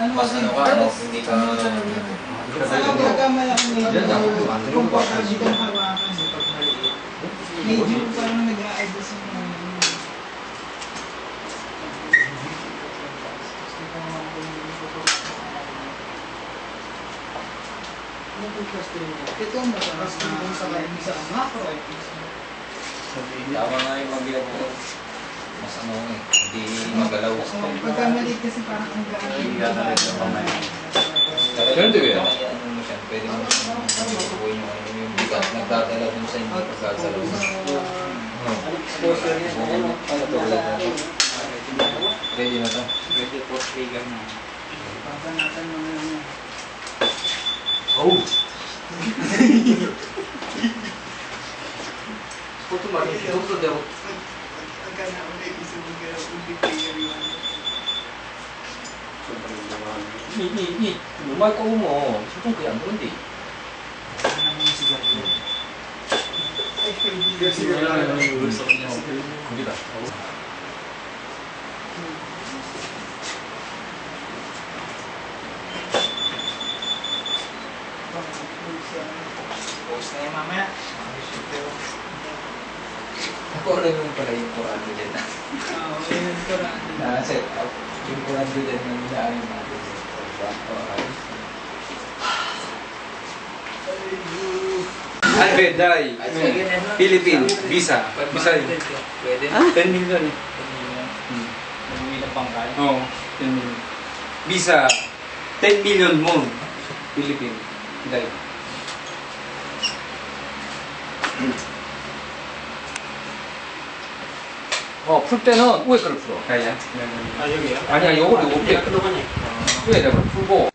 mas ano ka, no? Hindi ka... Saan pagkamala ko ngayon? Kung pagkabi kang hawakan. Medyo parang nag-a-adjust yung mga ito ang mataas kung sa macro. Tama nga yung mabilang ko. Mas ano eh, hindi magalaw. Pagkamali kasi parang ang gaan. Hindi ka na rin sa mamaya. Ganun din yan. Ano mo siya, pwede mo bubuhay yung bigat. Nagdadala dun sa hindi pagkasalaw. Exposure niya. Ready na to? Ready post trigger na. Papanatan mo na lang. Oh! Puto ba? Puto daw. Agad na ulit isang ulit player yun. 이 노말 거면 소통 그게 안 그런데. 거기다. Post na yun mamaya. Ako rin yung pala yung Quran ko din. Oo, yun ko lang. Na-set up yung Quran ko din na nilaanin natin. Albeday, Philippine, visa. Visa yun. Pwede. 10 million eh. Umuwi ng pangkal. Oo, 10 million. Visa, 10 million mo. Philippine. Day. 풀 때는 위에 거를 풀어. 아 여기요? 아니야, 요거 위에. 그동안에. 위에 내가 풀고.